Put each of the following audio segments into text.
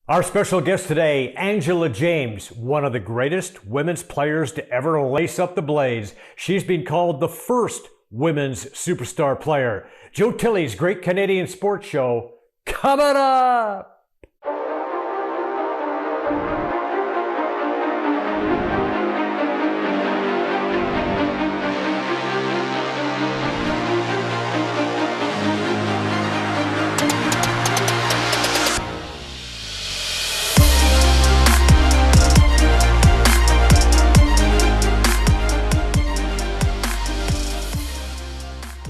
Our special guest today, Angela James, one of the greatest women's players to ever lace up the blades. She's been called the first women's superstar player. Joe Tilley's Great Canadian Sports Show, coming up!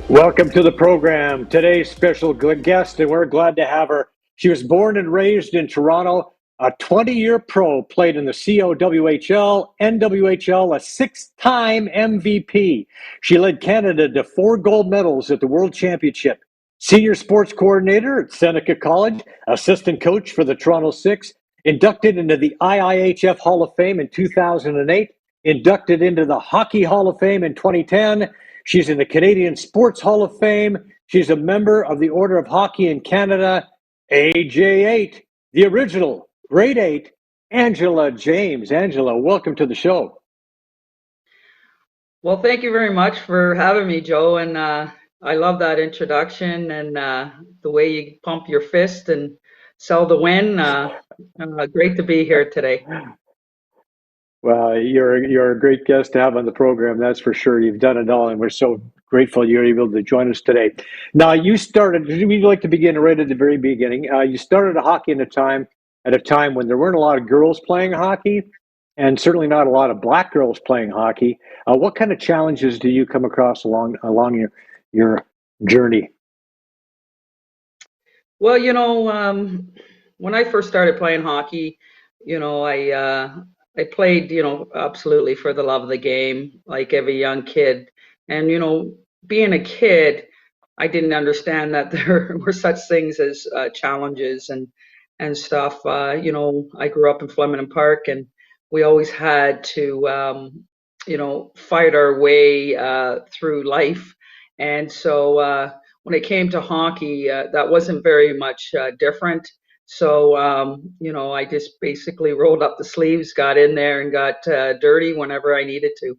Welcome to the program. Today's special guest, and we're glad to have her. She was born and raised in Toronto, a 20-year pro, played in the COWHL, NWHL, a six-time MVP. She led Canada to 4 gold medals at the World Championship. Senior sports coordinator at Seneca College, assistant coach for the Toronto Six, inducted into the IIHF Hall of Fame in 2008, inducted into the Hockey Hall of Fame in 2010. She's in the Canadian Sports Hall of Fame. She's a member of the Order of Hockey in Canada. AJ8, the original, grade 8, Angela James. Angela, welcome to the show. Well, thank you very much for having me, Joe. And I love that introduction and the way you pump your fist and sell the win. Great to be here today. Well, you're a great guest to have on the program, that's for sure. You've done it all, and we're so grateful you're able to join us today. Now, you started. We'd like to begin right at the very beginning. You started hockey at a time when there weren't a lot of girls playing hockey, and certainly not a lot of Black girls playing hockey. What kind of challenges do you come across along your journey? Well, when I first started playing hockey, I played, absolutely for the love of the game, like every young kid. And being a kid, I didn't understand that there were such things as challenges and stuff. I grew up in Flemington Park, and we always had to, fight our way through life. And so when it came to hockey, that wasn't very much different. So, I just basically rolled up the sleeves, got in there, and got dirty whenever I needed to.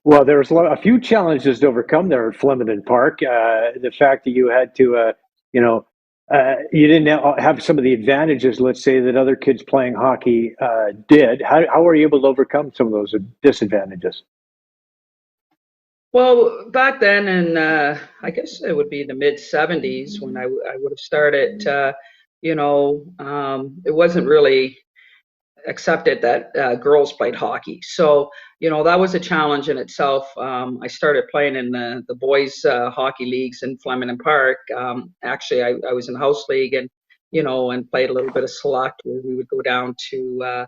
Well, there was a few challenges to overcome there at Flemington Park. The fact that you had to, you know, you didn't have some of the advantages, let's say, that other kids playing hockey did. How were you able to overcome some of those disadvantages? Well, back then, in I guess it would be the mid 70s when I would have started, it wasn't really accepted that girls played hockey. So, that was a challenge in itself. I started playing in the boys' hockey leagues in Flemington Park. Actually, I was in the house league and played a little bit of select where we would go down to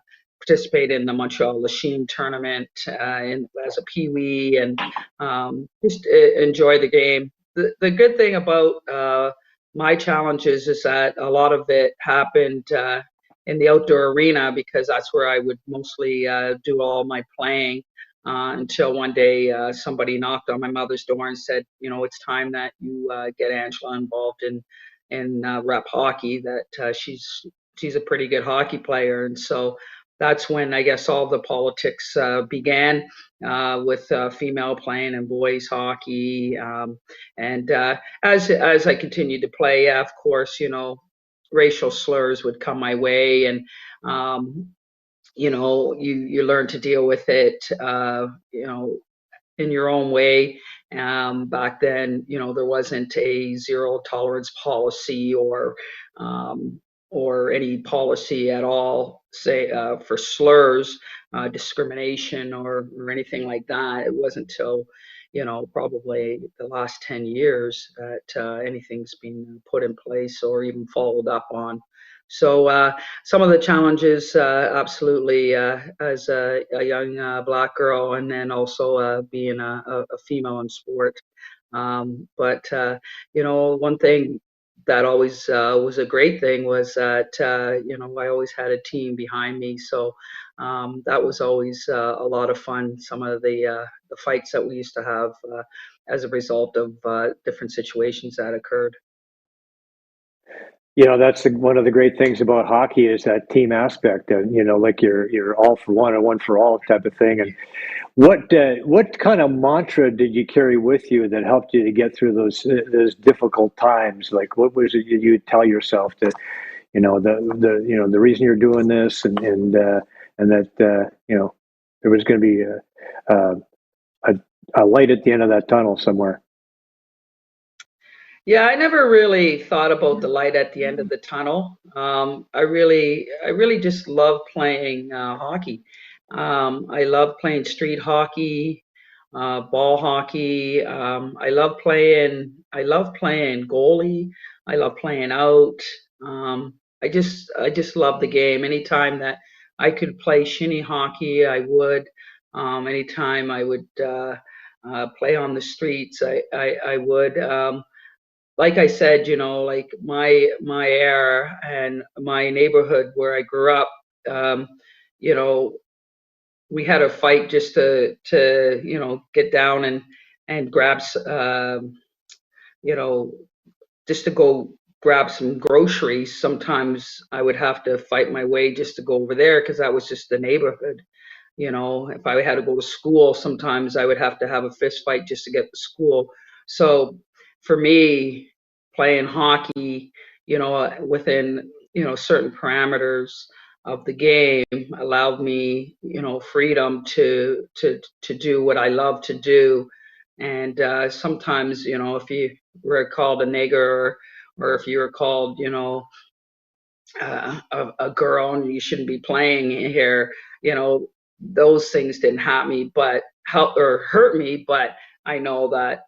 participate in the Montreal Lachine tournament as a peewee and just enjoy the game. The good thing about my challenges is that a lot of it happened in the outdoor arena because that's where I would mostly do all my playing until one day somebody knocked on my mother's door and said, it's time that you get Angela involved in rep hockey. That she's a pretty good hockey player, and so that's when I guess all the politics began with female playing and boys hockey. And as I continued to play, of course, racial slurs would come my way, and you learn to deal with it, in your own way. Back then, there wasn't a zero tolerance policy or any policy at all, say for slurs, discrimination or anything like that. It wasn't until probably the last 10 years that anything's been put in place or even followed up on. So some of the challenges, absolutely, as a young black girl, and then also being a female in sport. But one thing that always was a great thing was that I always had a team behind me, so that was always a lot of fun. Some of the fights that we used to have as a result of different situations that occurred. That's one of the great things about hockey is that team aspect, and like you're all for one and one for all type of thing. And what kind of mantra did you carry with you that helped you to get through those difficult times? Like, what was it you tell yourself to, the reason you're doing this, and that there was going to be a, a a light at the end of that tunnel somewhere. Yeah, I never really thought about the light at the end of the tunnel. I really just love playing hockey. I love playing street hockey, ball hockey. I love playing goalie. I love playing out. I just love the game. Anytime that I could play shinny hockey, I would. Anytime I would play on the streets, I would. Like I said, like my era and my neighborhood where I grew up, um, you know, we had a fight just to get down and grab you know just to go grab some groceries. Sometimes I would have to fight my way just to go over there because that was just the neighborhood. If I had to go to school, sometimes I would have to have a fist fight just to get to school. So for me, playing hockey, within, certain parameters of the game allowed me, freedom to do what I love to do. And sometimes, if you were called a nigger or if you were called, a girl and you shouldn't be playing here, those things didn't hurt me, but I know that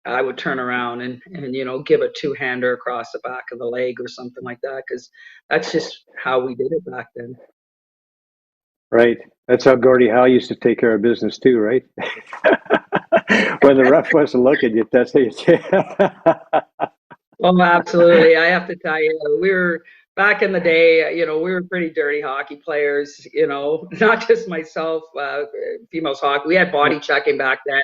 I would turn around and give a two-hander across the back of the leg or something like that because that's just how we did it back then. Right. That's how Gordie Howe used to take care of business too, right? When the ref wasn't looking, that's how you say. Well, absolutely. I have to tell you, we were back in the day, we were pretty dirty hockey players, not just myself, females hockey. We had body checking back then,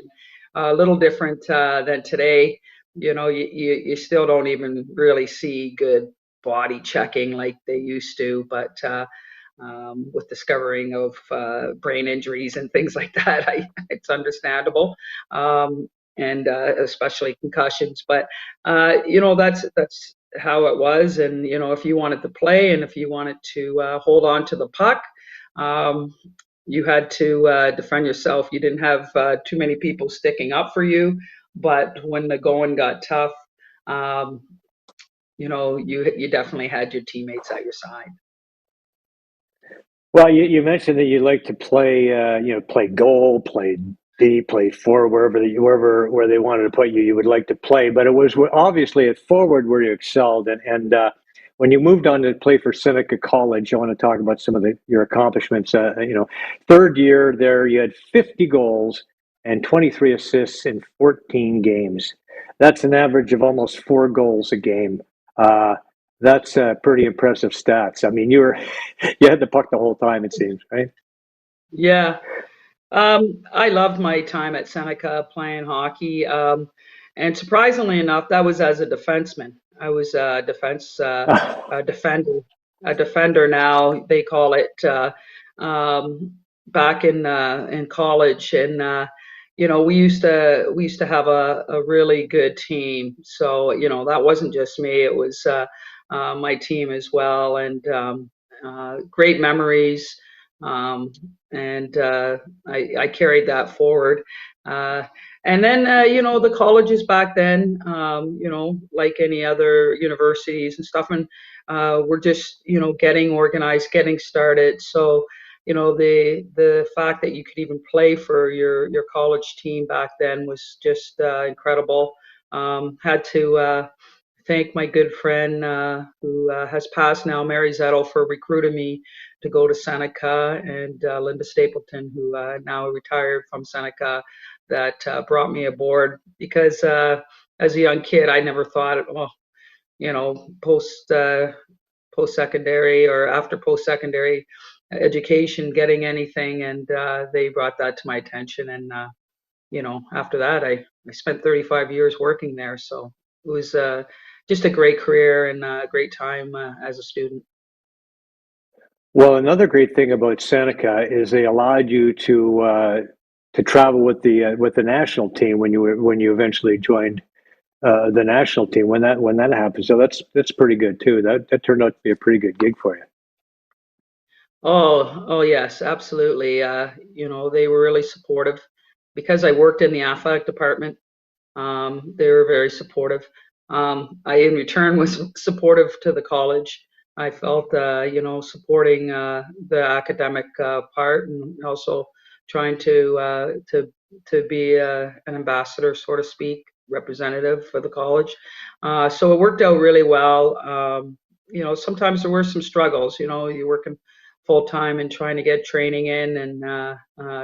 a little different than today. You still don't even really see good body checking like they used to, but with discovering of brain injuries and things like that, it's understandable. And especially concussions. But that's how it was. And if you wanted to play and if you wanted to hold on to the puck, um, you had to defend yourself. You didn't have too many people sticking up for you. But when the going got tough, um, you definitely had your teammates at your side. Well, you mentioned that you like to play, play goal, play D, play forward, wherever where they wanted to put you, you would like to play. But it was obviously at forward where you excelled. And when you moved on to play for Seneca College, I want to talk about some of your accomplishments. Third year there, you had 50 goals and 23 assists in 14 games. That's an average of almost 4 goals a game. Uh, that's pretty impressive stats. I mean, you had the puck the whole time, it seems, right? Yeah. I loved my time at Seneca playing hockey. And surprisingly enough, that was as a defenseman. I was a defender, a defender now they call it, back in college. And, we used to have a really good team. So, that wasn't just me. It was, my team as well. And, great memories. Um, and I carried that forward. Uh, and then, the colleges back then, like any other universities and stuff, and were just, getting organized, getting started. So, the fact that you could even play for your college team back then was just incredible. Had to thank my good friend who has passed now, Mary Zettel, for recruiting me to go to Seneca, and Linda Stapleton, who now retired from Seneca, that brought me aboard because as a young kid, I never thought, well, post secondary or after post secondary education, getting anything, and they brought that to my attention, and after that, I spent 35 years working there, so it was just a great career and a great time as a student. Well, another great thing about Seneca is they allowed you to travel with the national team when you eventually joined the national team when that happened. So that's pretty good too. That turned out to be a pretty good gig for you. Oh yes, absolutely. They were really supportive because I worked in the athletic department. They were very supportive. I, in return, was supportive to the college. I felt, supporting the academic part, and also trying to be an ambassador, so to speak, representative for the college. So it worked out really well. Sometimes there were some struggles. You're working full time and trying to get training in and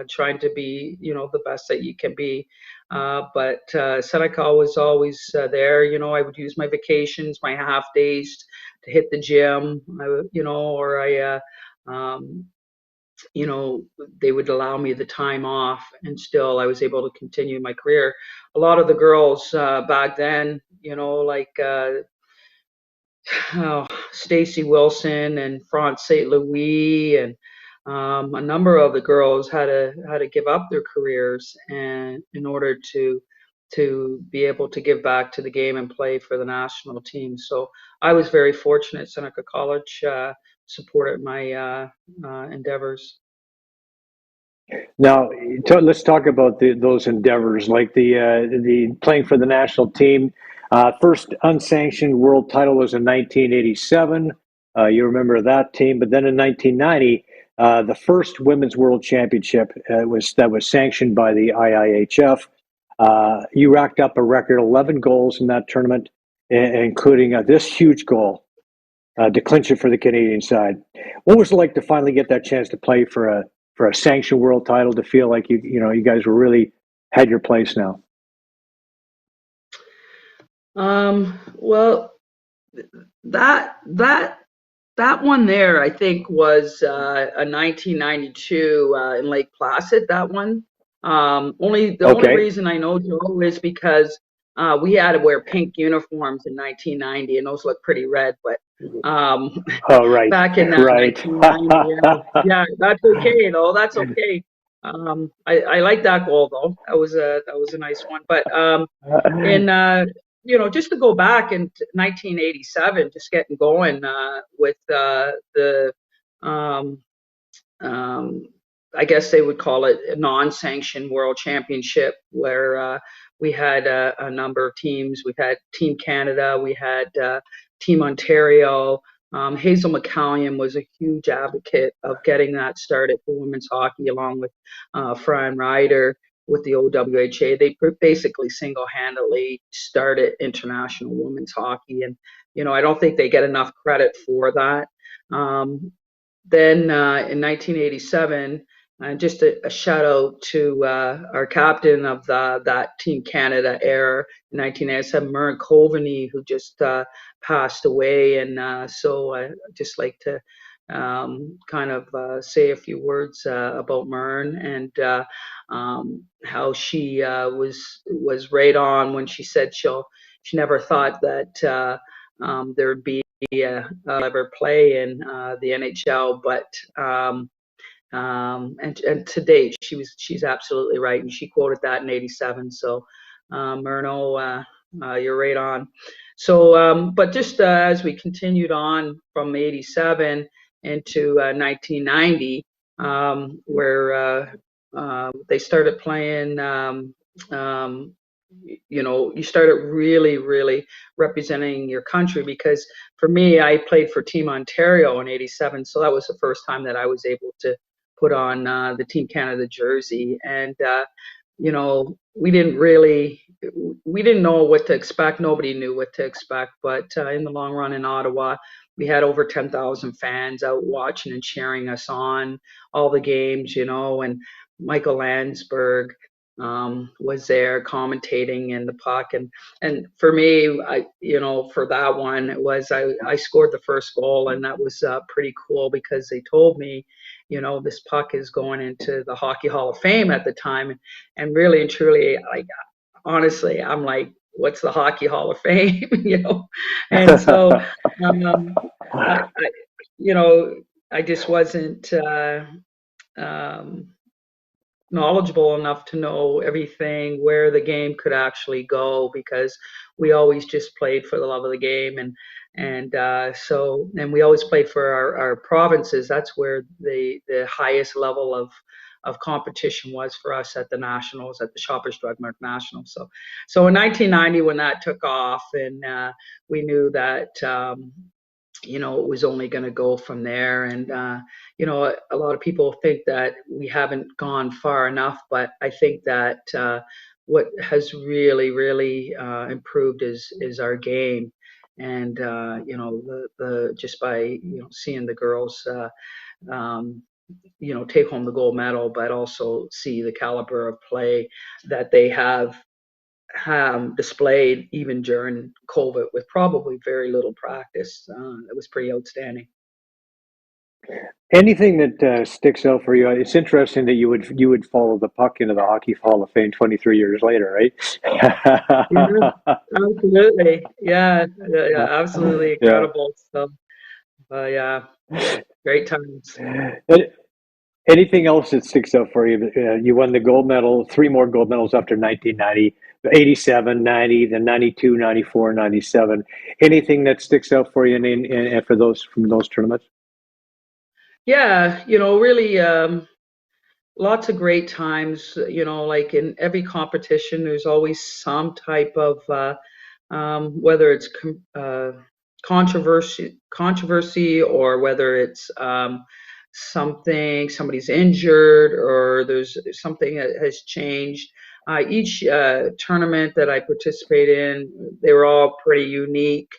trying to be, the best that you can be. But Seneca was always there. I would use my vacations, my half days to hit the gym. Um, they would allow me the time off, and still I was able to continue my career. A lot of the girls back then, like Stacy Wilson and France St. Louis and a number of the girls had to give up their careers and in order to be able to give back to the game and play for the national team. So I was very fortunate. Seneca College supported my endeavors. Now, let's talk about those endeavors, like the playing for the national team. First unsanctioned world title was in 1987. You remember that team, but then in 1990, the first women's world championship that was sanctioned by the IIHF. You racked up a record 11 goals in that tournament, including this huge goal to clinch it for the Canadian side. What was it like to finally get that chance to play for a sanctioned world title? To feel like you guys were really had your place now. Well, that that one there, I think, was a 1992 in Lake Placid. That one. Only the only Okay. reason I know, Joe, is because we had to wear pink uniforms in 1990, and those look pretty red. But Oh, right, back in right. 1990, yeah, that's okay though. That's okay. I like that goal though. That was a nice one. But in just to go back in 1987, just getting going with the um, um, I guess they would call it a non-sanctioned world championship, where we had a number of teams. We had Team Canada, we had Team Ontario. Hazel McCallion was a huge advocate of getting that started for women's hockey, along with Fran Ryder with the OWHA. They basically single-handedly started international women's hockey, and I don't think they get enough credit for that. Then in 1987, just a shout out to our captain of that Team Canada era in 1987, Mern Coveney, who just passed away. And so I just like to kind of say a few words about Mern and how she was right on when she said she never thought that there'd be ever play in the NHL, but and to date, she's absolutely right, and she quoted that in '87. So, Myrno, you're right on. So, but just as we continued on from '87 into 1990, where they started playing. You started really representing your country, because for me, I played for Team Ontario in '87, so that was the first time that I was able to put on the Team Canada jersey. And we didn't know what to expect. Nobody knew what to expect. But in the long run in Ottawa, we had over 10,000 fans out watching and cheering us on all the games, and Michael Landsberg was there commentating in the puck. And for me, for that one, it was I scored the first goal, and that was pretty cool, because they told me, this puck is going into the Hockey Hall of Fame at the time. And really and truly, like, honestly, I'm like, what's the Hockey Hall of Fame, and so I you know, I just wasn't um, knowledgeable enough to know everything where the game could actually go because we always just played for the love of the game and we always played for our provinces. That's where the highest level of competition was for us at the nationals, at the Shoppers Drug Mart Nationals. So in 1990 when that took off and we knew that it was only going to go from there. And, a lot of people think that we haven't gone far enough, but I think that what has really, really improved is our game. And, the just by, seeing the girls, um, take home the gold medal, but also see the caliber of play that they have displayed even during COVID with probably very little practice. It was pretty outstanding. Anything that sticks out for you? It's interesting that you would follow the puck into the Hockey Hall of Fame 23 years later, Yeah, absolutely. Yeah, yeah, yeah, absolutely yeah. incredible. So, yeah, great times. And anything else that sticks out for you? You won the gold medal, three more gold medals after 1990, 87, 90, then 92, 94, 97. Anything that sticks out for you for those from those tournaments? Yeah, really, lots of great times. Like in every competition, there's always some type of whether it's controversy or whether it's somebody's injured or there's something that has changed. Each tournament that I participate in, they were all pretty unique.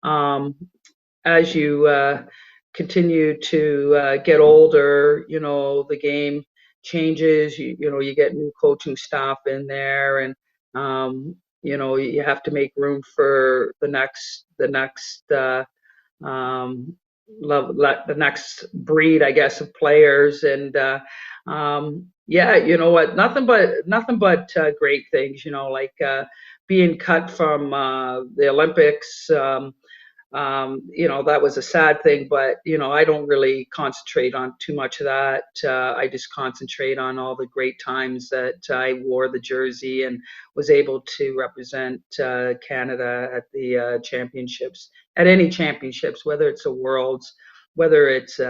Um, as you continue to get older, the game changes. You get new coaching staff in there, and you have to make room for the next um, the next breed, I guess, of players. And yeah, you know what? Nothing but great things. Like being cut from the Olympics. That was a sad thing, but I don't really concentrate on too much of that. I just concentrate on all the great times that I wore the jersey and was able to represent Canada at the championships, at any championships, whether it's a Worlds, whether it's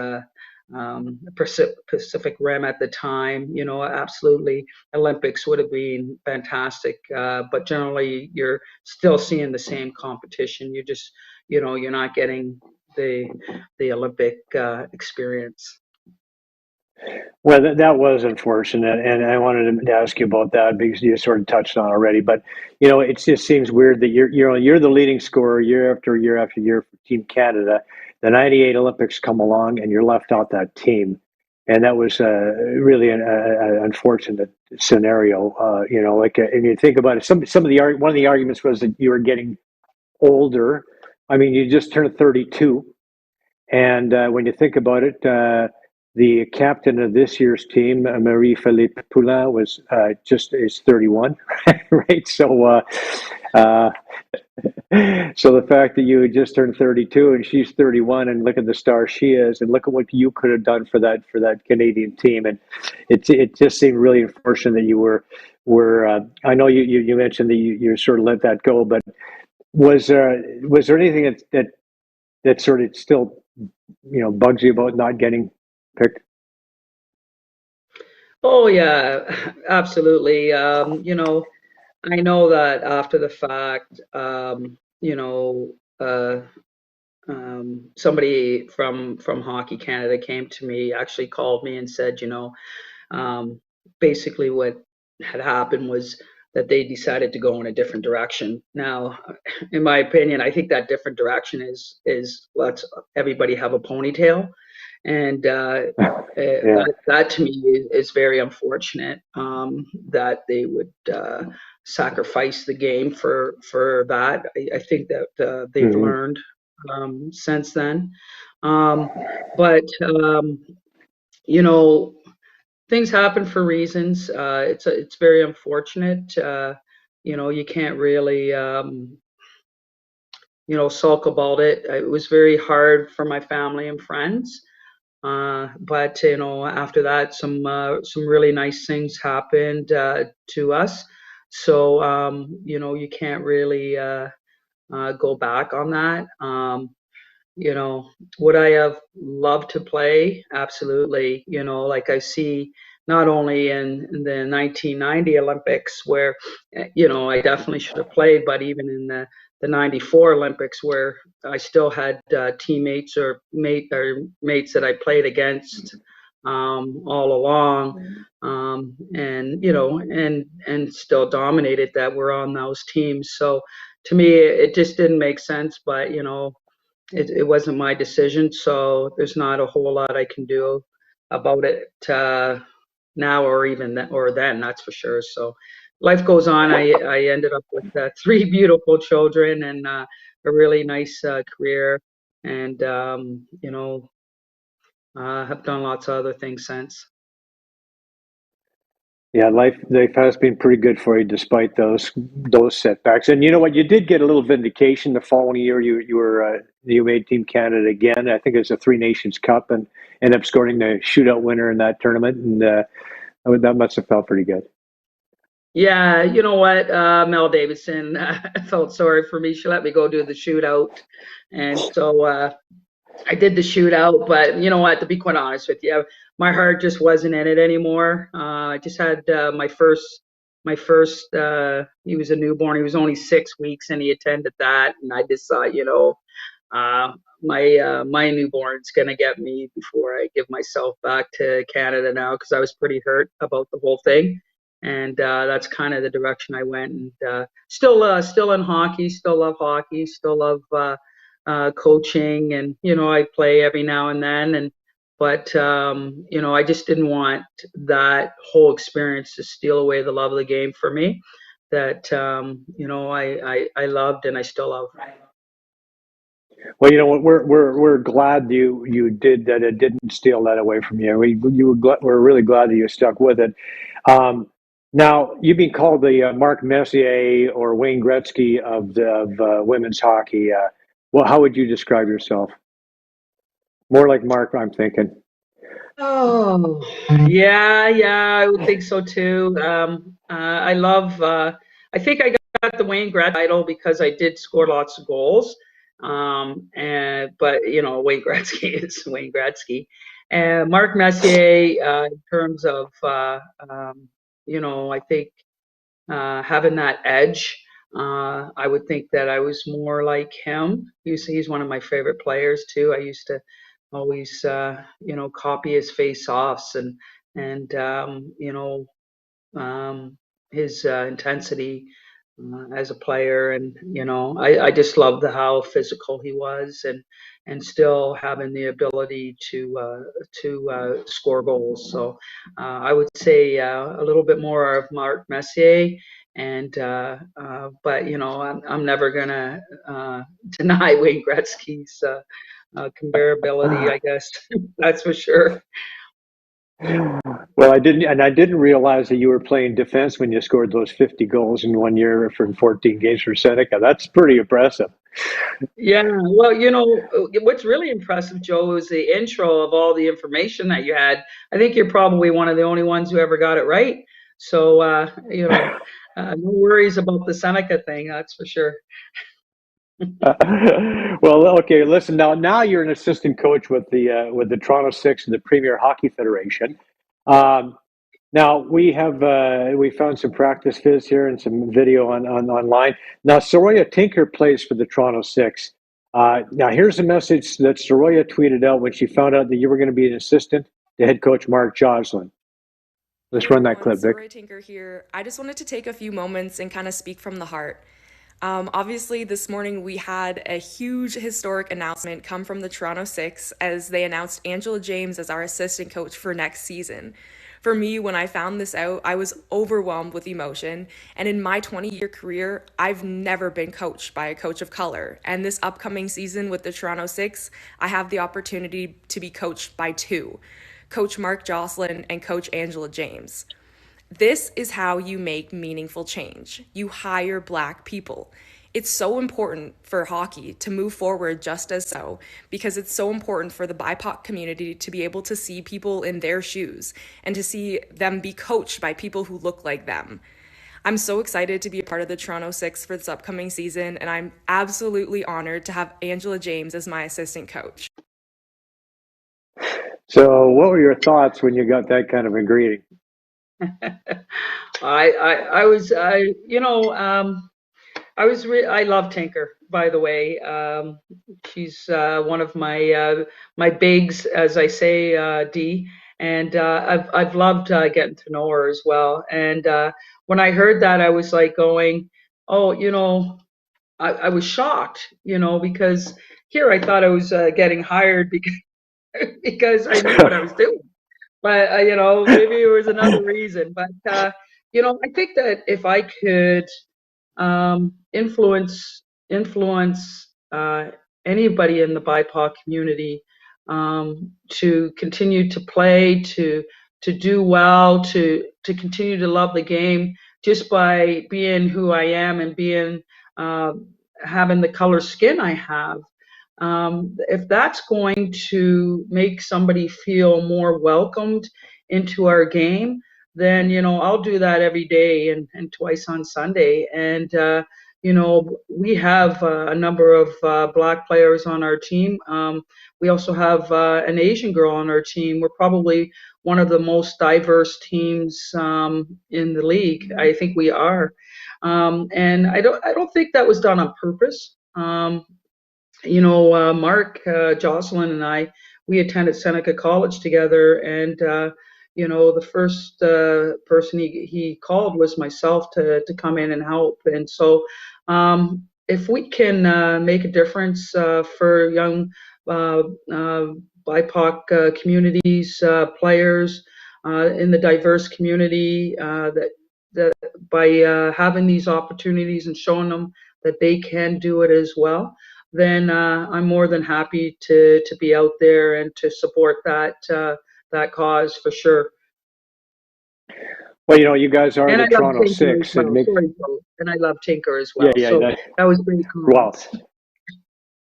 Pacific Rim at the time. Absolutely, Olympics would have been fantastic, but generally you're still seeing the same competition. You're not getting the Olympic experience. Well, that was unfortunate, and I wanted to ask you about that because you sort of touched on it already. But it just seems weird that you're the leading scorer year after year after year for Team Canada. The '98 Olympics come along, and you're left out that team, and that was really an unfortunate scenario. And you think about it. Some of the one of the arguments was that you were getting older. I mean, you just turned 32. And when you think about it, the captain of this year's team, Marie-Philippe Poulin, was just is 31, right? Uh, so the fact that you had just turned 32 and she's 31, and look at the star she is, and look at what you could have done for that Canadian team, and it just seemed really unfortunate that you were. I know you mentioned that you sort of let that go, but was there anything that sort of still bugs you about not getting picked? Oh yeah, absolutely. I know that after the fact, somebody from Hockey Canada came to me, actually called me and said, um, basically what had happened was that they decided to go in a different direction. Now, in my opinion, I think that different direction is let's everybody have a ponytail, and Yeah. that to me is very unfortunate, that they would sacrifice the game for that. I think that they've Hmm. learned since then, um, but you know things happen for reasons. It's very unfortunate. you can't really, sulk about it. It was very hard for my family and friends. But after that, some really nice things happened to us. So you can't really go back on that. You know, would I have loved to play? Absolutely. Like I see not only in the 1990 Olympics where, I definitely should have played, but even in the 94 Olympics where I still had teammates or mates that I played against all along, and and still dominated that were on those teams. So to me, it just didn't make sense. But it wasn't my decision, so there's not a whole lot I can do about it now or even then, that's for sure. So life goes on. I ended up with three beautiful children and a really nice career, and have done lots of other things since. Yeah, life has been pretty good for you despite those setbacks. And you know what? You did get a little vindication the following year. You made Team Canada again. I think it was a Three Nations Cup, and ended up scoring the shootout winner in that tournament. And that must have felt pretty good. Yeah, you know what? Mel Davidson felt sorry for me. She let me go do the shootout, and so I did the shootout, but you know what? To be quite honest with you, my heart just wasn't in it anymore. I just had my first. He was a newborn. He was only 6 weeks, and he attended that, and I just thought, uh, my newborn's gonna get me before I give myself back to Canada now, because I was pretty hurt about the whole thing, and that's kind of the direction I went. And still in hockey, still love hockey, still love coaching, and I play every now and then. And but I just didn't want that whole experience to steal away the love of the game for me. That I loved and I still love. Well, you know what? We're glad you did that. It didn't steal that away from you. We're really glad that you stuck with it. Um, Now you've been called the Mark Messier or Wayne Gretzky of women's hockey. Well, how would you describe yourself? More like Mark, I'm thinking. Oh, yeah, I would think so too. I love, I think I got the Wayne Gretzky title because I did score lots of goals. But Wayne Gretzky is Wayne Gretzky. And Mark Messier, in terms of, I think having that edge. I would think that I was more like him. He's one of my favorite players too. I used to always copy his face-offs and um, his intensity as a player, and I just loved how physical he was, and still having the ability to score goals. So I would say a little bit more of Mark Messier, and but I'm never gonna deny Wayne Gretzky's comparability, I guess. That's for sure. Well, I didn't realize that you were playing defense when you scored those 50 goals in 1 year from 14 games for Seneca. That's pretty impressive. Yeah, well, what's really impressive, Joe, is the intro of all the information that you had. I think you're probably one of the only ones who ever got it right. So, no worries about the Seneca thing, that's for sure. Well, okay. Listen, now you're an assistant coach with the Toronto Six and the Premier Hockey Federation. Um, Now we found some practice vids here and some video on online. Now Soroya Tinker plays for the Toronto Six. Now here's a message that Soroya tweeted out when she found out that you were going to be an assistant to head coach Mark Joslin. Hey Let's run that everyone, clip, Vic. Soraya Tinker here. I just wanted to take a few moments and kind of speak from the heart. Obviously, this morning we had a huge historic announcement come from the Toronto Six as they announced Angela James as our assistant coach for next season. For me, when I found this out, I was overwhelmed with emotion. And in my 20-year career, I've never been coached by a coach of color. And this upcoming season with the Toronto Six, I have the opportunity to be coached by two, Coach Mark Joslin and Coach Angela James. This is how you make meaningful change. You hire Black people. It's so important for hockey to move forward just as so, because it's so important for the BIPOC community to be able to see people in their shoes and to see them be coached by people who look like them. I'm so excited to be a part of the Toronto Six for this upcoming season, and I'm absolutely honored to have Angela James as my assistant coach. So, what were your thoughts when you got that kind of a greeting? I love Tinker, by the way. She's one of my bigs, as I say, D, and I've loved getting to know her as well. And when I heard that, I was like going, oh, I was shocked, because here I thought I was getting hired because I knew what I was doing. But maybe it was another reason. But I think that if I could influence anybody in the BIPOC community to continue to play, to do well, to continue to love the game, just by being who I am and being uh, having the color skin I have. If that's going to make somebody feel more welcomed into our game, then I'll do that every day and twice on Sunday. And we have a number of Black players on our team. We also have an Asian girl on our team. We're probably one of the most diverse teams in the league. I think we are, and I don't think that was done on purpose. Mark, Jocelyn, and I, we attended Seneca College together, and the first person he called was myself to come in and help. And so, if we can make a difference for young uh, uh, BIPOC communities, players in the diverse community, that by having these opportunities and showing them that they can do it as well, then I'm more than happy to be out there and to support that cause for sure. Well, you guys are And I the love Toronto Tinker as Six. It well. makes Sorry, Joe. And I love Tinker as yeah, well. yeah. So that was great Well,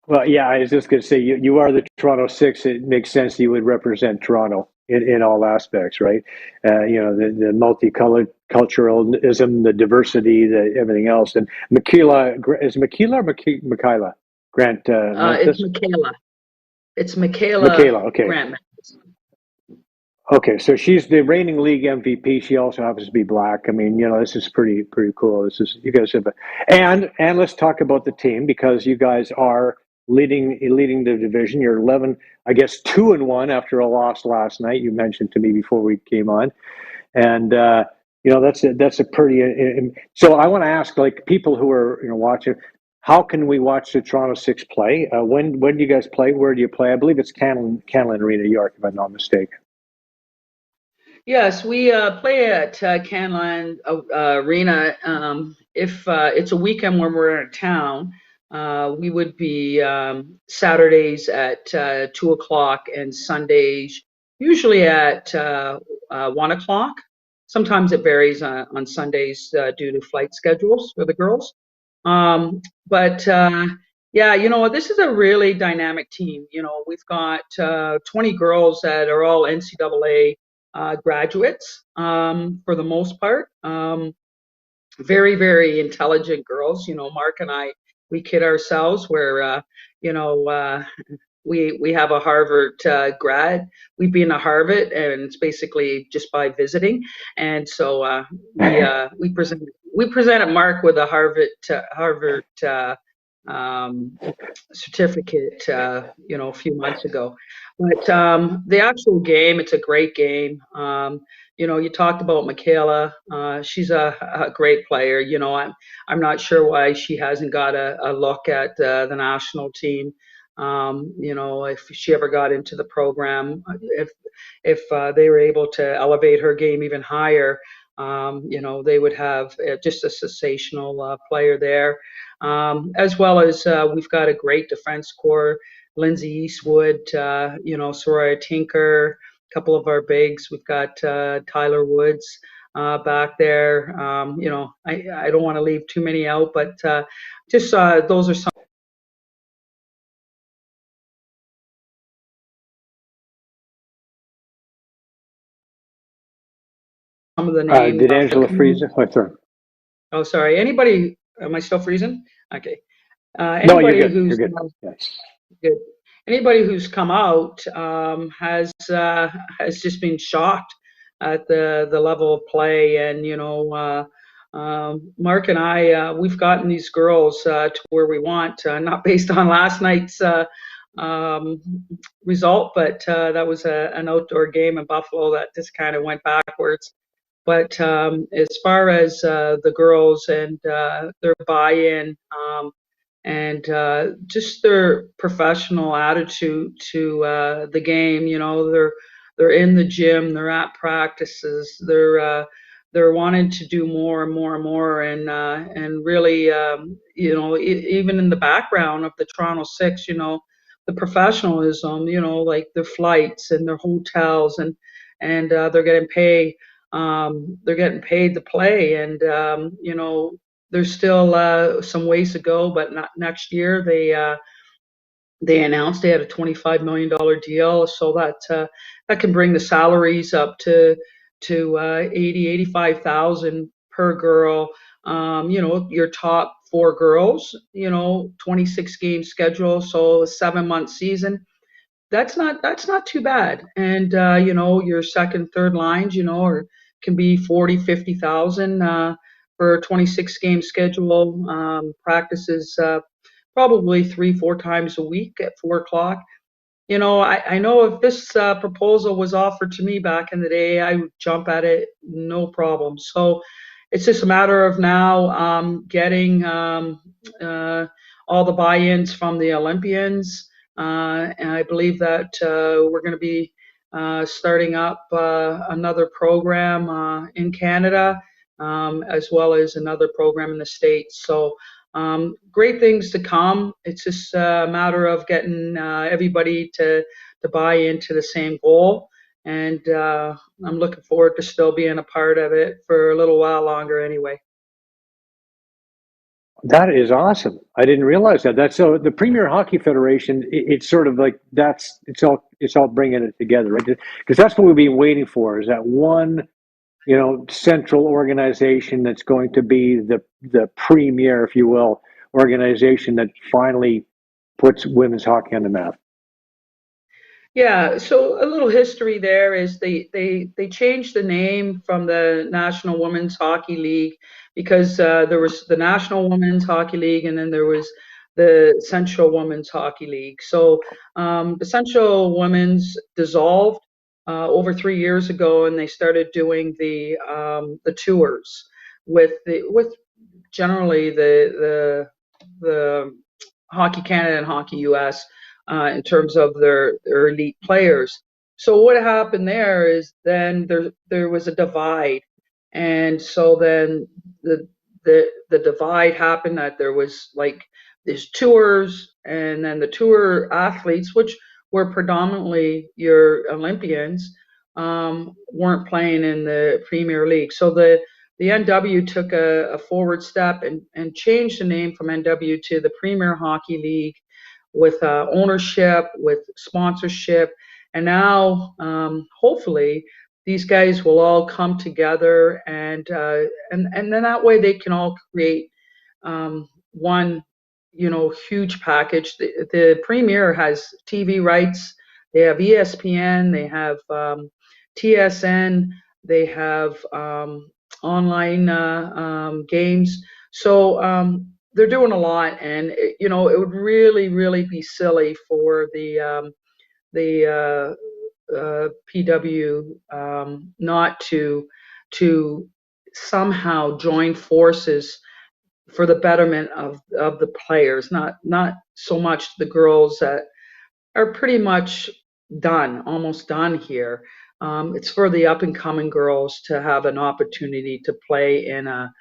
comments. yeah. I was just going to say you are the Toronto Six. It makes sense you would represent Toronto in all aspects, right? The multicolored culturalism, the diversity, everything else. And Michaela or Michaela Grant It's Memphis? Michaela. It's Michaela Michaela. Okay. Grant. Okay, so she's the reigning league MVP. She also happens to be Black. I mean, this is pretty cool. This is you guys have, and let's talk about the team because you guys are leading the division. You're 11, I guess, 2-1 after a loss last night. You mentioned to me before we came on, and that's a pretty. So I want to ask, like people who are watching, how can we watch the Toronto Six play? When do you guys play? Where do you play? I believe it's Canlin Arena, York, if I'm not mistaken. Yes, we play at Canline Arena. If it's a weekend when we're in town, we would be Saturdays at 2 o'clock and Sundays usually at 1 o'clock. Sometimes it varies on Sundays due to flight schedules for the girls. But yeah, this is a really dynamic team. We've got 20 girls that are all NCAA graduates for the most part. Very, very intelligent girls. Mark and I, we kid ourselves where, you know, uh, we have a Harvard grad. We've been to Harvard, and it's basically just by visiting. And so we presented Mark with a Harvard um, certificate, a few months ago. But the actual game, it's a great game. You talked about Michaela. She's a great player. I'm not sure why she hasn't got a look at the national team. If she ever got into the program, if they were able to elevate her game even higher, they would have just a sensational player there. As well as we've got a great defense core, Lindsay Eastwood, Soraya Tinker, a couple of our bigs. We've got Tyler Woods. back there. I don't want to leave too many out, but just those are some of the names. Did Angela freeze it? Oh, sorry. Oh, sorry. Anybody? Am I still freezing? Okay. No, you're Anybody good. You're who's good. Yes. good. Anybody who's come out has just been shocked at the level of play, and Mark and I, we've gotten these girls to where we want, not based on last night's um, result, but that was an outdoor game in Buffalo that just kind of went backwards. But as far as the girls and their buy-in, and just their professional attitude to the game. They're in the gym, they're at practices, they're wanting to do more and more and more, and really, even in the background of the Toronto Six, the professionalism, like their flights and their hotels, and they're getting paid to play, and there's still some ways to go, but not next year. They announced they had a $25 million deal, so that can bring the salaries up to 85,000 per girl. Your top four girls, 26 game schedule, so a 7-month season. That's not too bad. And your second, third lines, can be 40, 50,000 for a 26 game schedule. Practices probably 3, 4 times a week at 4 o'clock. I know if this proposal was offered to me back in the day, I would jump at it, no problem. So it's just a matter of now getting all the buy-ins from the Olympians. And I believe that we're going to be starting up another program in Canada, as well as another program in the States. So great things to come. It's just a matter of getting everybody to buy into the same goal. And I'm looking forward to still being a part of it for a little while longer anyway. That is awesome. I didn't realize that. That's so the Premier Hockey Federation. It's sort of like it's all bringing it together, right? Because that's what we've been waiting for. Is that one, central organization that's going to be the premier, if you will, organization that finally puts women's hockey on the map. Yeah, so a little history there is they changed the name from the National Women's Hockey League because there was the National Women's Hockey League, and then there was the Central Women's Hockey League. So the Central Women's dissolved over 3 years ago, and they started doing the tours with generally the Hockey Canada and Hockey US in terms of their elite players. So what happened there is then there was a divide, and so then the divide happened that there was like these tours, and then the tour athletes, which were predominantly your Olympians, weren't playing in the Premier League. So the NW took a forward step and changed the name from NW to the Premier Hockey League, with ownership, with sponsorship, and now hopefully these guys will all come together, and then that way they can all create one huge package. The Premier has TV rights, they have ESPN, they have TSN, they have online games. So they're doing a lot, and it would really, really be silly for the PW not to somehow join forces for the betterment of the players, not so much the girls that are pretty much almost done here. It's for the up and coming girls to have an opportunity to play in a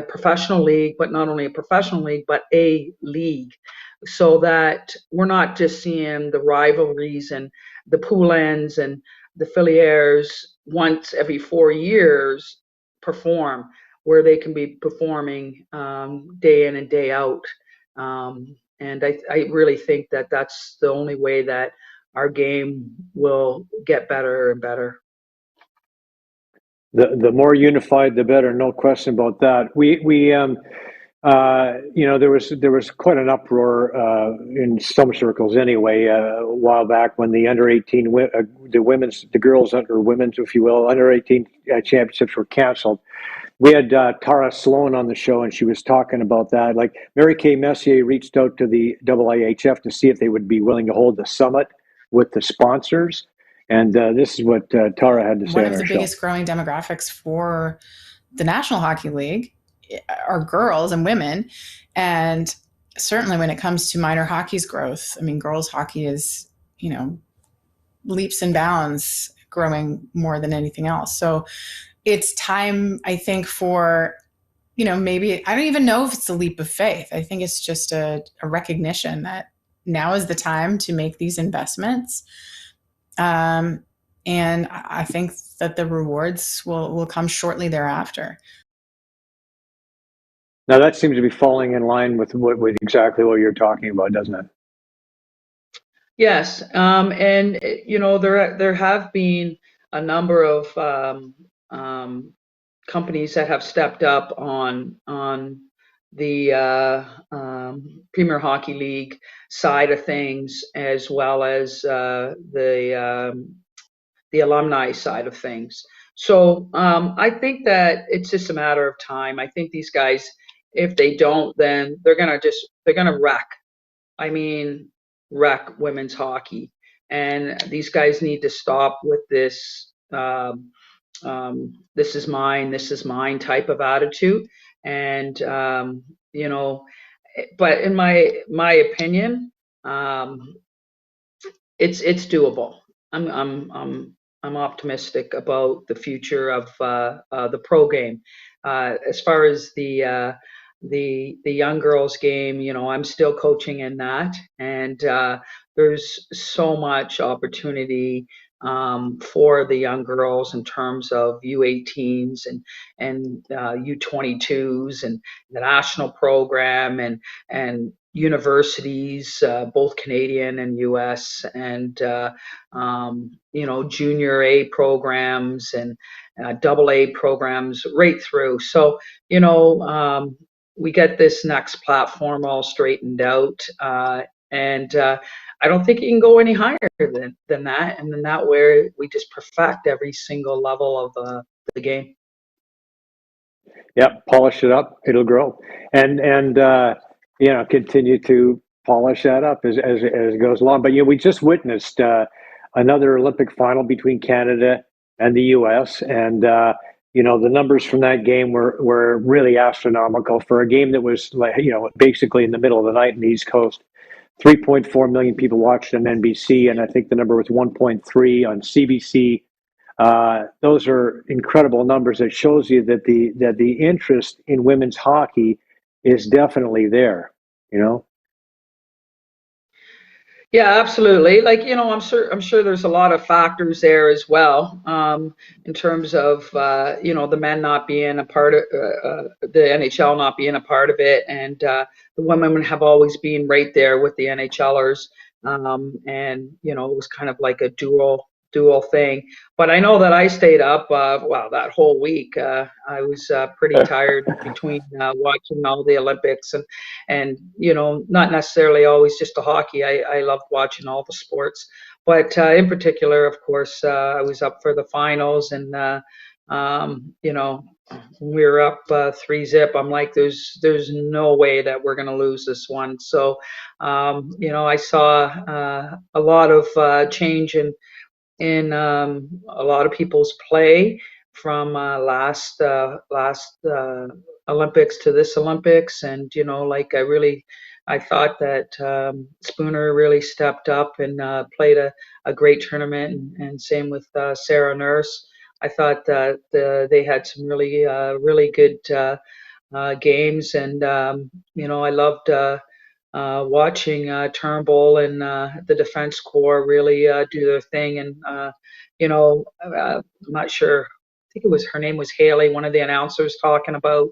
professional league, but not only a professional league, but a league, so that we're not just seeing the rivalries and the Poulins and the Filliers once every 4 years. perform where they can be performing day in and day out. And I really think that that's the only way that our game will get better and better. The more unified, the better. No question about that. There was quite an uproar in some circles anyway a while back when the under 18 the girls or women's, if you will, under 18 championships were canceled. We had Tara Sloan on the show, and she was talking about that. Like Mary Kay Messier reached out to the IIHF to see if they would be willing to hold the summit with the sponsors. And this is what Tara had to say. One of the biggest growing demographics for the National Hockey League are girls and women. And certainly when it comes to minor hockey's growth, I mean, girls hockey is, leaps and bounds growing more than anything else. So it's time, I think, for, maybe, I don't even know if it's a leap of faith. I think it's just a recognition that now is the time to make these investments. And I think that the rewards will come shortly thereafter. Now that seems to be falling in line with exactly what you're talking about, doesn't it? Yes, and there have been a number of companies that have stepped up on the Premier Hockey League side of things, as well as the alumni side of things. So I think that it's just a matter of time. I think these guys, if they don't, then they're gonna wreck. I mean, wreck women's hockey. And these guys need to stop with this this is mine type of attitude. And but in my opinion, it's doable. I'm optimistic about the future of the pro game. As far as the young girls game, I'm still coaching in that, and there's so much opportunity for the young girls in terms of U18s and U22s and the national program and universities, both Canadian and US, and junior A programs and double A programs right through. So we get this next platform all straightened out, and I don't think you can go any higher than that, and then that way we just perfect every single level of the game. Yep, polish it up, it'll grow, and continue to polish that up as it goes along. But we just witnessed another Olympic final between Canada and the U.S. and the numbers from that game were really astronomical for a game that was basically in the middle of the night in the East Coast. 3.4 million people watched on NBC, and I think the number was 1.3 on CBC. Those are incredible numbers. That shows you that the interest in women's hockey is definitely there. Yeah, absolutely. I'm sure there's a lot of factors there as well, in terms of the men not being a part of the NHL, not being a part of it, and the women have always been right there with the NHLers, and it was kind of like a dual thing. But I know that I stayed up that whole week. I was pretty tired between watching all the Olympics and not necessarily always just the hockey. I loved watching all the sports, but in particular, of course, I was up for the finals, and we were up 3-0. I'm like, there's no way that we're going to lose this one. So I saw a lot of change in a lot of people's play from last Olympics to this Olympics, and I thought that Spooner really stepped up and played a great tournament, and same with Sarah Nurse. I thought that they had some really good games, and I loved watching Turnbull and the defense corps really do their thing. And I'm not sure think it was, her name was Haley, one of the announcers, talking about,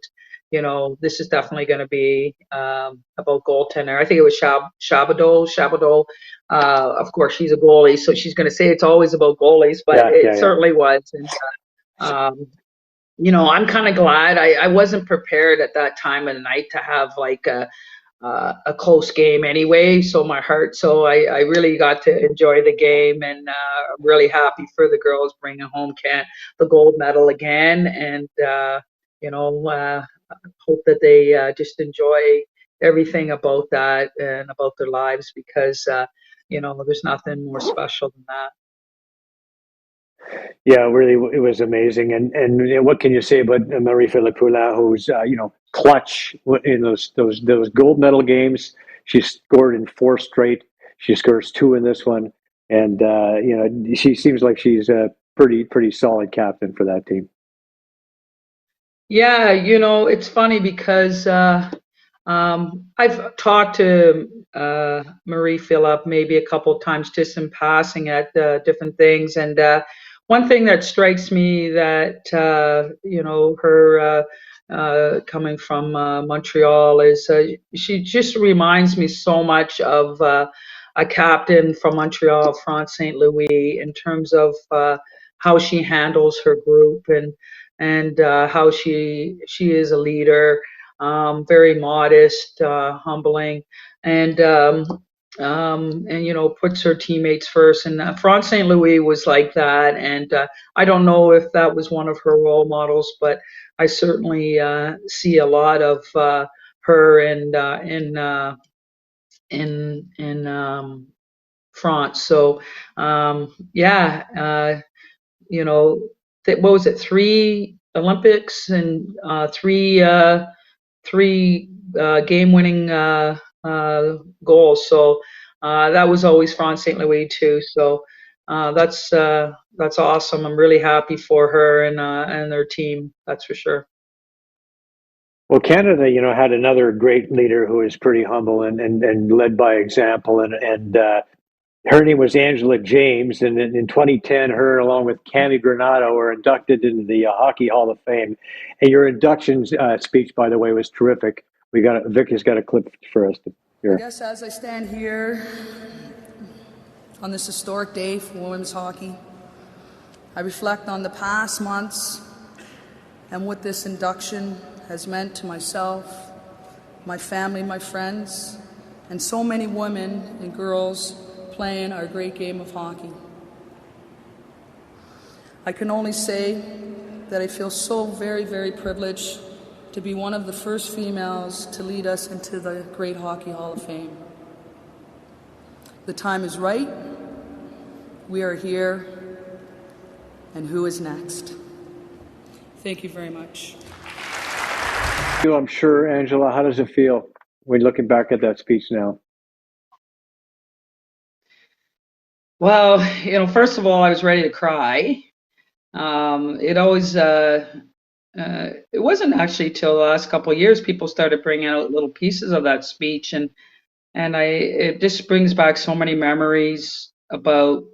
this is definitely going to be about goaltender. I think it was Shabado. Of course, she's a goalie, so she's going to say it's always about goalies, but it certainly was. And, I'm kind of glad I wasn't prepared at that time of the night to have like a close game anyway. So I really got to enjoy the game, and I'm really happy for the girls bringing home the gold medal again. And, hope that they just enjoy everything about that and about their lives, because, there's nothing more special than that. Yeah, really, it was amazing. And what can you say about Marie-Philippe Poulin, who's clutch in those gold medal games? She scored in 4 straight. She scores 2 in this one, and she seems like she's a pretty solid captain for that team. Yeah, it's funny because I've talked to Marie-Philippe maybe a couple of times just in passing at different things, and one thing that strikes me that her coming from Montreal is she just reminds me so much of a captain from Montreal, France St. Louis, in terms of how she handles her group, and how she is a leader, very modest, humbling, and puts her teammates first. And France St. Louis was like that, and I don't know if that was one of her role models, but I certainly see a lot of her in France. So what was it, 3 Olympics and 3 game-winning goals. So that was always France St. Louis too. So that's awesome. I'm really happy for her and their team. That's for sure. Well, Canada, had another great leader who is pretty humble and led by example, and her name was Angela James, and in 2010, her along with Cammy Granado were inducted into the Hockey Hall of Fame. And your induction speech, by the way, was terrific. Vicky's got a clip for us to hear. I guess as I stand here on this historic day for women's hockey, I reflect on the past months and what this induction has meant to myself, my family, my friends, and so many women and girls playing our great game of hockey. I can only say that I feel so very, very privileged to be one of the first females to lead us into the Great Hockey Hall of Fame. The time is right. We are here. And who is next? Thank you very much. I'm sure, Angela, how does it feel when looking back at that speech now? Well, first of all, I was ready to cry. It wasn't actually till the last couple of years people started bringing out little pieces of that speech, and it just brings back so many memories about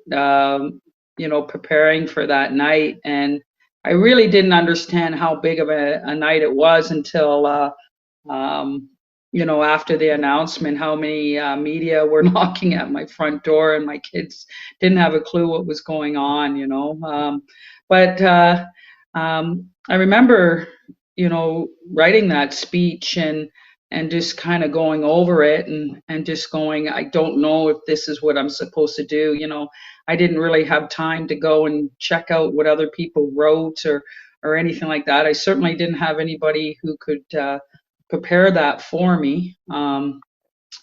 preparing for that night. And I really didn't understand how big of a night it was until after the announcement, how many media were knocking at my front door, and my kids didn't have a clue what was going on, but I remember, writing that speech and just kind of going over it and just going, I don't know if this is what I'm supposed to do. I didn't really have time to go and check out what other people wrote or anything like that. I certainly didn't have anybody who could prepare that for me.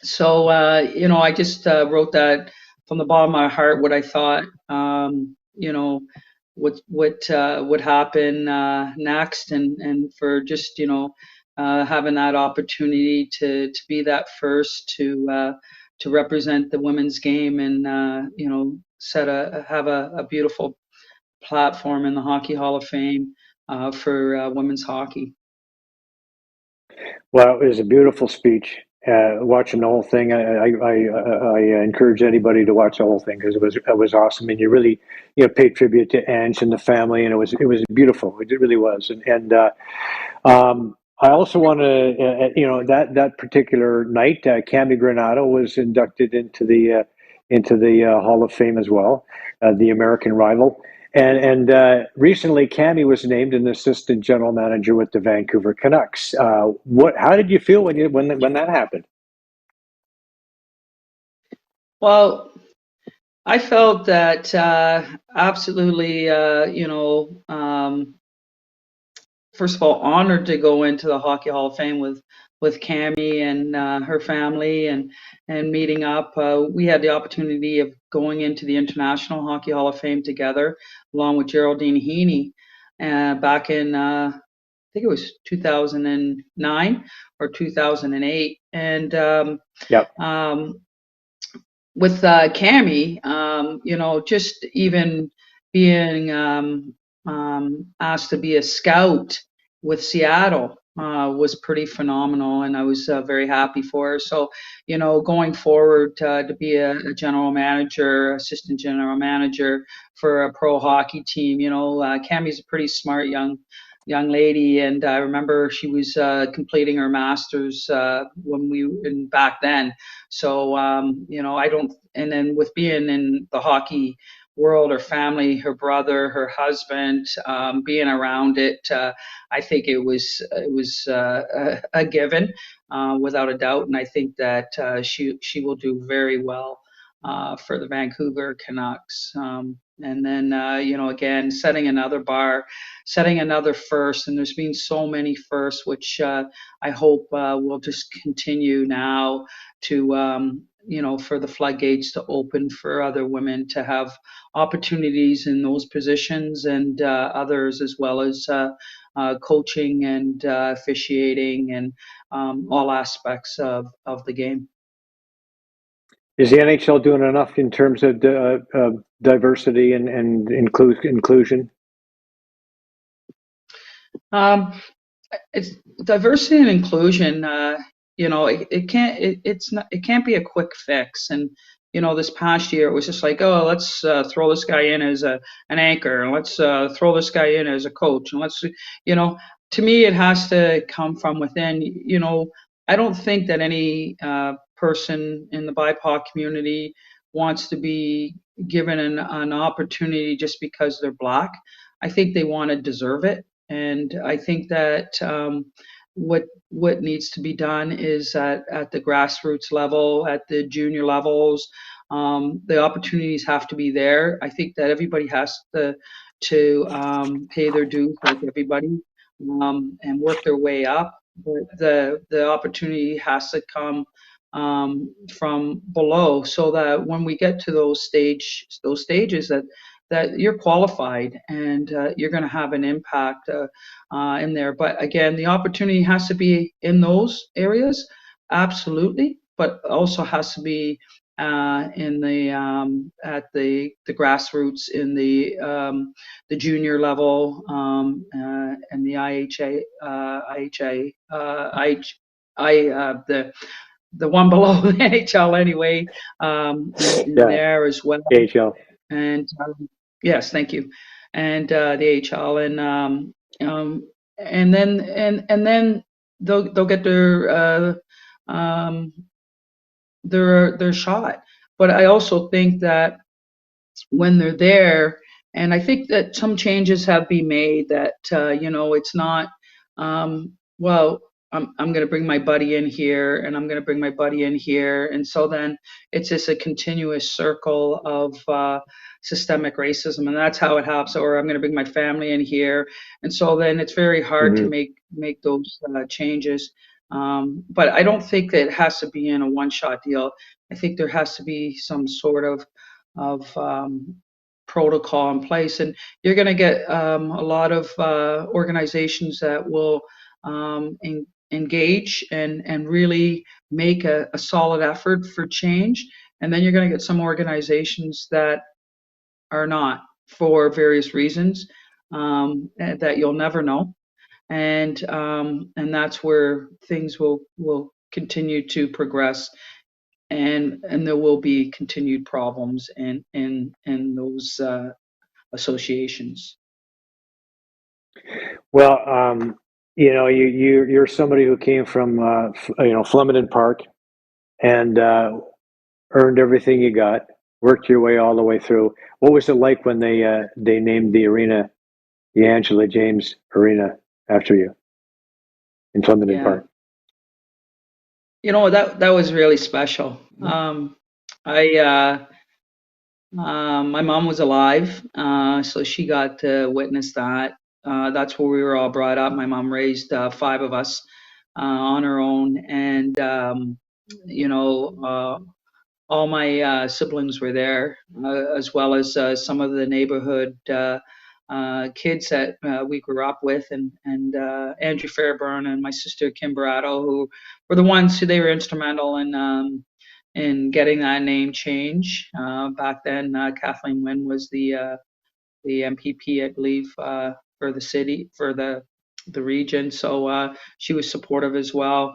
So I just wrote that from the bottom of my heart, what I thought, what would happen next, and for just having that opportunity to be that first to represent the women's game, and have a beautiful platform in the Hockey Hall of Fame for women's hockey. Well, it was a beautiful speech, watching the whole thing. I encourage anybody to watch the whole thing because it was awesome, and you really paid tribute to Ange and the family, and it was beautiful. It really was, and I also want to that particular night, Cami Granado was inducted into the Hall of Fame as well, the American rival. And recently, Cami was named an assistant general manager with the Vancouver Canucks. How did you feel when that happened? Well, I felt that absolutely, first of all, honored to go into the Hockey Hall of Fame with Cami and her family and meeting up. We had the opportunity of going into the International Hockey Hall of Fame together, along with Geraldine Heaney, back in I think it was 2009 or 2008, and Yep. with Cami, just even being asked to be a scout with Seattle was pretty phenomenal, and I was very happy for her. So, going forward to be a general manager, assistant general manager for a pro hockey team, Cami's a pretty smart young lady, and I remember she was completing her master's back then. So, I don't, and then with being in the hockey world, her family, her brother, her husband, being around it, I think it was a given, without a doubt. And I think that she will do very well for the Vancouver Canucks. And then, again, setting another bar, setting another first. And there's been so many firsts, which I hope will just continue now to, for the floodgates to open for other women to have opportunities in those positions and others, as well as coaching and officiating and all aspects of the game. Is the NHL doing enough in terms of diversity and inclusion? It's diversity and inclusion. It can't be a quick fix. And this past year it was just like, oh, let's throw this guy in as an anchor, and let's throw this guy in as a coach, and to me it has to come from within. I don't think that any person in the BIPOC community wants to be given an opportunity just because they're Black. I think they want to deserve it. And I think that what needs to be done is at the grassroots level, at the junior levels, the opportunities have to be there. I think that everybody has to pay their dues, like everybody, and work their way up. But the opportunity has to come from below, so that when we get to those stages, that you're qualified and you're going to have an impact in there. But again, the opportunity has to be in those areas, absolutely, but also has to be in the at the grassroots, in the junior level, and the the one below the NHL anyway, in Yeah, there as well. AHL. And yes, thank you. And the AHL, and then they'll get their shot. But I also think that when they're there, and I think that some changes have been made, that it's not well, I'm going to bring my buddy in here, and I'm going to bring my buddy in here, and so then it's just a continuous circle of systemic racism, and that's how it happens. Or I'm going to bring my family in here, and so then it's very hard to make those changes. But I don't think that it has to be in a one-shot deal. I think there has to be some sort of protocol in place, and you're going to get a lot of organizations that will engage and really make a solid effort for change, and then you're going to get some organizations that are not, for various reasons, that you'll never know, and that's where things will continue to progress, and there will be continued problems in those associations. Well, you're somebody who came from Flemington Park and earned everything you got, worked your way all the way through. What was it like when they named the arena the Angela James Arena after you in Flemington Yeah. Park? That was really special. My mom was alive, so she got to witness that. That's where we were all brought up. My mom raised 5 of us on her own, and all my siblings were there, as well as some of the neighborhood kids that we grew up with, and Andrew Fairburn and my sister Kim Barato, who were the ones who they were instrumental in getting that name change. Back then, Kathleen Wynne was the MPP, I believe, for the city, for the region. So she was supportive as well.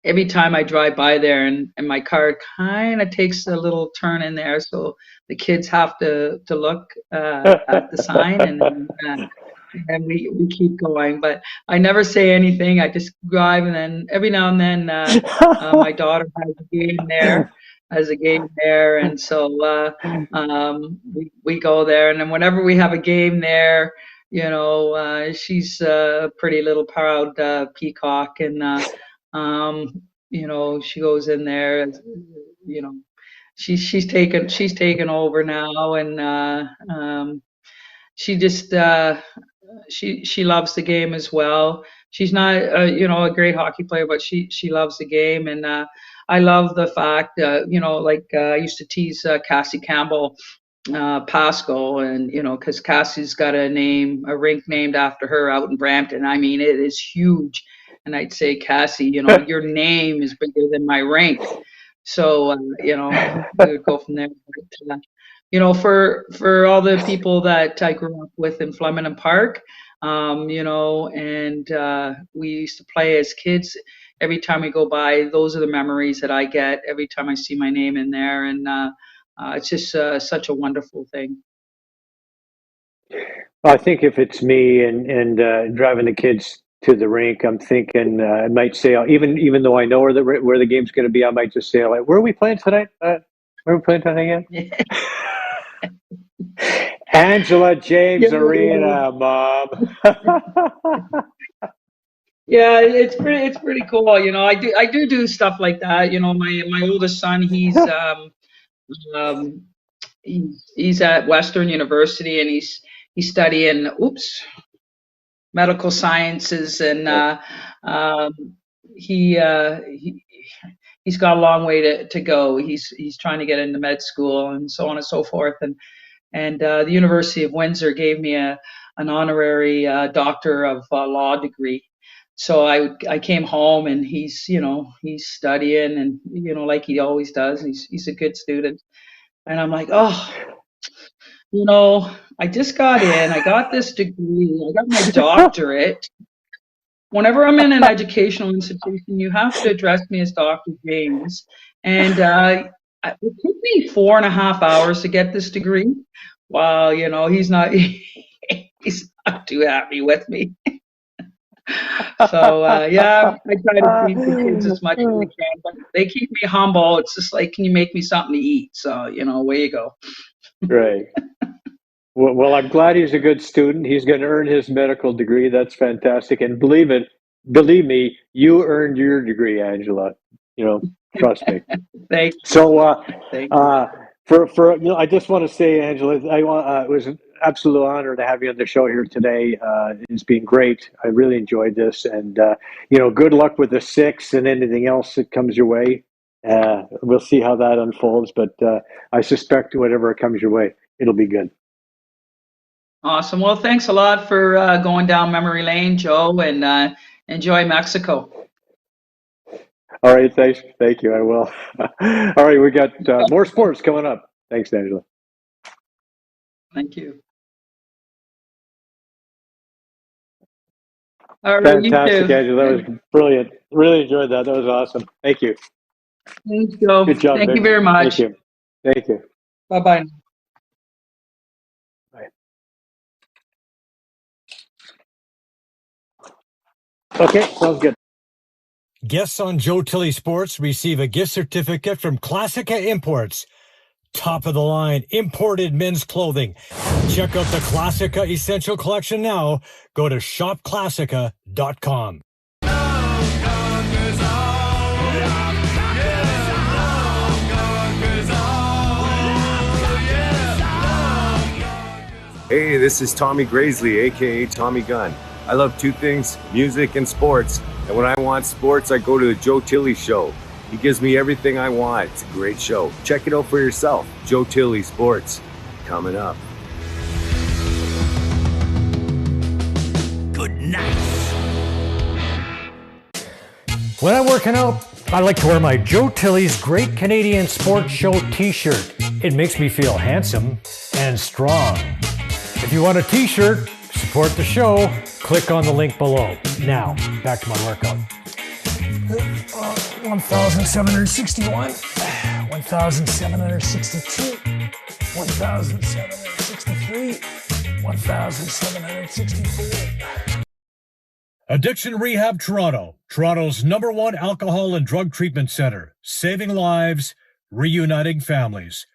Every time I drive by there, and my car kind of takes a little turn in there, so the kids have to look at the sign, and we keep going. But I never say anything. I just drive, and then every now and then my daughter has a game there, and so we go there, and then whenever we have a game there, she's a pretty little proud peacock, and she goes in there, she's taken over now, and she just she loves the game as well. She's not a great hockey player, but she loves the game, and I love the fact I used to tease Cassie Campbell Pascal, and because Cassie's got a rink named after her out in Brampton. I mean, it is huge, and I'd say, Cassie, your name is bigger than my rink. So we would go from there. But, for all the people that I grew up with in Flemington Park, and we used to play as kids. Every time we go by, those are the memories that I get every time I see my name in there, and it's just such a wonderful thing. I think if it's me and driving the kids to the rink, I'm thinking I might say, even though I know where the game's going to be, I might just say, like, where are we playing tonight? Where are we playing tonight again? Angela James Arena, Mom. Yeah, it's pretty cool. I do stuff like that. My oldest son, he's at Western University, and he's studying medical sciences, and he's got a long way to go. He's trying to get into med school, and so on and so forth. And the University of Windsor gave me an honorary Doctor of Law degree. So I came home, and he's studying, and like he always does. He's a good student, and I'm like, I just got in. I got this degree. I got my doctorate. Whenever I'm in an educational institution, you have to address me as Dr. James. And it took me 4.5 hours to get this degree. Wow, he's not too happy with me. So yeah, I try to feed the kids as much as I can, but they keep me humble. It's just like, can you make me something to eat? So away you go. Right. Well, I'm glad he's a good student. He's going to earn his medical degree. That's fantastic. And believe me, you earned your degree, Angela. Trust me. Thank you. So, Thank you. for I just want to say, Angela, it was an absolute honor to have you on the show here today. It's been great. I really enjoyed this, and good luck with the 6 and anything else that comes your way. We'll see how that unfolds, but I suspect whatever comes your way, it'll be good. Awesome. Well, thanks a lot for going down memory lane, Joe, and enjoy Mexico. All right, thanks. Thank you. I will. All right, we got more sports coming up. Thanks, Angela. Thank you. All right, you Fantastic, too. Angela. That was brilliant. Really enjoyed that. That was awesome. Thank you. Thanks, Joe. Good job, Thank you Vic. very Thank much. you. Thank you. Bye-bye. Bye. Okay, sounds good. Guests on Joe Tilley Sports receive a gift certificate from Classica Imports. Top of the line imported men's clothing. Check out the Classica Essential Collection now. Go to shopclassica.com. Hey, this is Tommy Graisley, aka Tommy Gunn. I love two things, music and sports. And when I want sports, I go to the Joe Tilley Show. He gives me everything I want. It's a great show. Check it out for yourself. Joe Tilley Sports, coming up. Good night. When I'm working out, I like to wear my Joe Tilley's Great Canadian Sports Show t-shirt. It makes me feel handsome and strong. If you want a t-shirt, support the show, click on the link below. Now, back to my workout. 1,761, 1,762, 1,763, 1,764. Addiction Rehab Toronto, Toronto's #1 alcohol and drug treatment center, saving lives, reuniting families.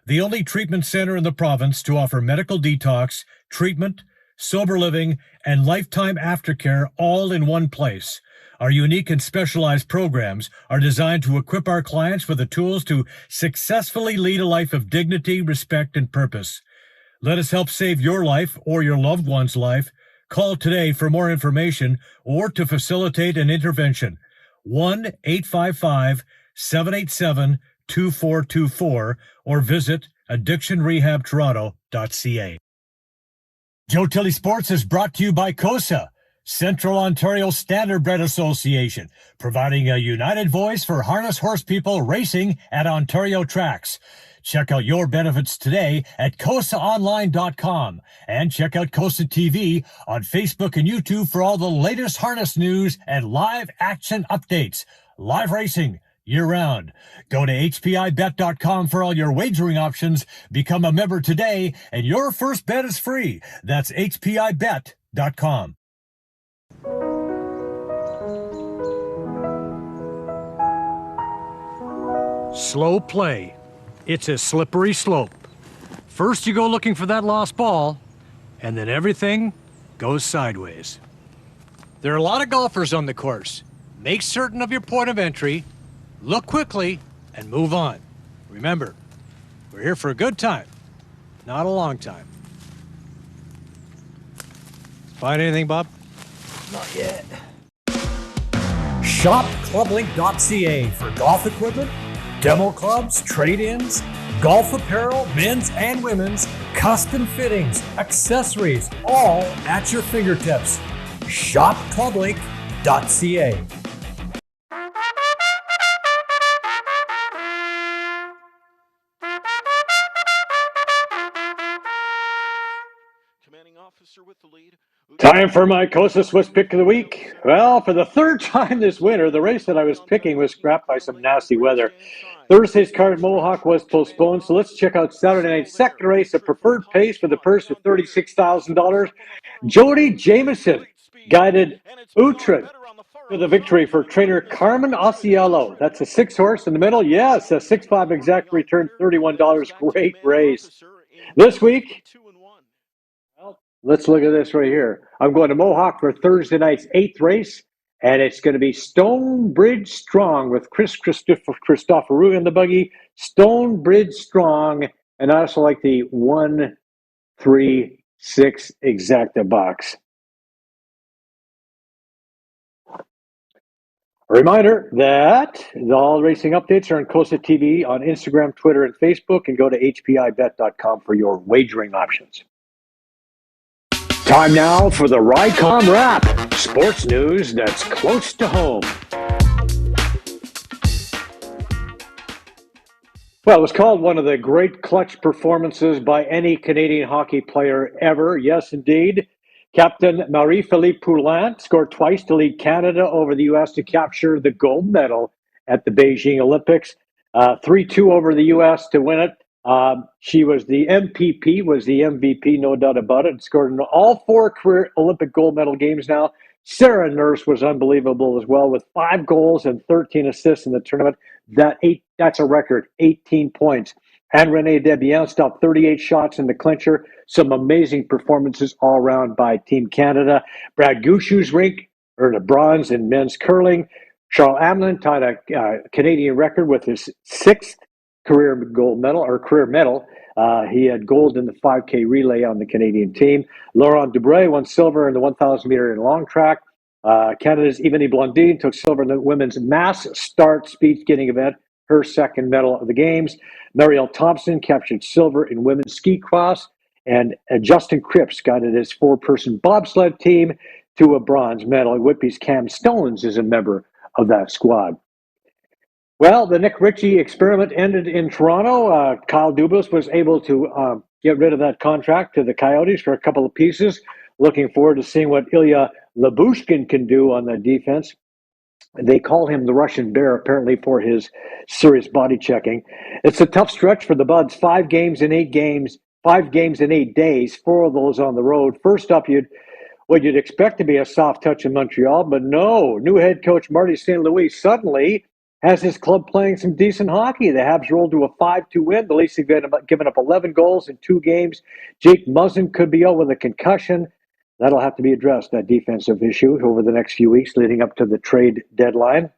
The only treatment center in the province to offer medical detox, treatment, sober living, and lifetime aftercare all in one place. Our unique and specialized programs are designed to equip our clients with the tools to successfully lead a life of dignity, respect, and purpose. Let us help save your life or your loved one's life. Call today for more information or to facilitate an intervention. 1-855-787-2424 or visit addictionrehabtoronto.ca. Joe Tilley Sports is brought to you by COSA, Central Ontario Standardbred Association, providing a united voice for harness horse people racing at Ontario tracks. Check out your benefits today at COSAonline.com and check out COSA TV on Facebook and YouTube for all the latest harness news and live action updates. Live racing year-round. Go to hpibet.com for all your wagering options. Become a member today, and your first bet is free. That's hpibet.com. Slow play. It's a slippery slope. First you go looking for that lost ball, and then everything goes sideways. There are a lot of golfers on the course. Make certain of your point of entry, look quickly, and move on. Remember, we're here for a good time, not a long time. Find anything, Bob? Not yet. ShopClubLink.ca for golf equipment, demo clubs, trade-ins, golf apparel, men's and women's, custom fittings, accessories, all at your fingertips. ShopClubLink.ca. Time for my COSA Swiss pick of the week. Well, for the third time this winter, the race that I was picking was scrapped by some nasty weather. Thursday's card Mohawk was postponed, so let's check out Saturday night's second race, a preferred pace for the purse of $36,000. Jody Jameson guided Uhtred to the victory for trainer Carmen Osiello. That's a 6-horse in the middle. Yes, a 6-5 exact return, $31. Great race. This week, let's look at this right here. I'm going to Mohawk for Thursday night's 8th race, and it's going to be Stonebridge Strong with Christopherou in the buggy. Stonebridge Strong, and I also like the 1-3-6 exacta box. A reminder that all racing updates are on COSA TV on Instagram, Twitter, and Facebook, and go to hpibet.com for your wagering options. Time now for the Rycom Wrap, sports news that's close to home. Well, it was called one of the great clutch performances by any Canadian hockey player ever. Yes, indeed. Captain Marie-Philippe Poulin scored twice to lead Canada over the U.S. to capture the gold medal at the Beijing Olympics. 3-2 over the U.S. to win it. She was the MVP, no doubt about it. Scored in all 4 career Olympic gold medal games now. Sarah Nurse was unbelievable as well with 5 goals and 13 assists in the tournament. That's a record, 18 points. And Renee Debian stopped 38 shots in the clincher. Some amazing performances all around by Team Canada. Brad Gushue's rink earned a bronze in men's curling. Charles Amelin tied a Canadian record with his 6th career medal. He had gold in the 5K relay on the Canadian team. Laurent Dubray won silver in the 1,000 meter in long track. Canada's Yvonne Blondin took silver in the women's mass start speed skating event, her 2nd medal of the games. Marielle Thompson captured silver in women's ski cross, and Justin Cripps guided his 4-person bobsled team to a bronze medal. Whitby's Cam Stones is a member of that squad. Well, the Nick Ritchie experiment ended in Toronto. Kyle Dubas was able to get rid of that contract to the Coyotes for a couple of pieces. Looking forward to seeing what Ilya Lyubushkin can do on the defense. They call him the Russian Bear, apparently, for his serious body checking. It's a tough stretch for the Buds. 5 games in 8 days, 4 of those on the road. First up, you'd expect to be a soft touch in Montreal, but no. New head coach Marty St. Louis suddenly has his club playing some decent hockey. The Habs rolled to a 5-2 win. The Leafs have given up 11 goals in 2 games. Jake Muzzin could be out with a concussion. That'll have to be addressed, that defensive issue, over the next few weeks leading up to the trade deadline.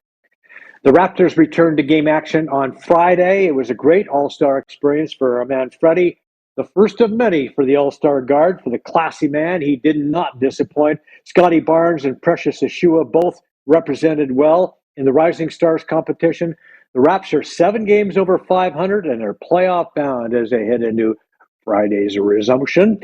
The Raptors returned to game action on Friday. It was a great all-star experience for our man Freddie, the first of many for the all-star guard, for the classy man. He did not disappoint. Scotty Barnes and Precious Achua both represented well in the Rising Stars competition. The Raps are 7 games over 500 and are playoff bound as they head into Friday's resumption.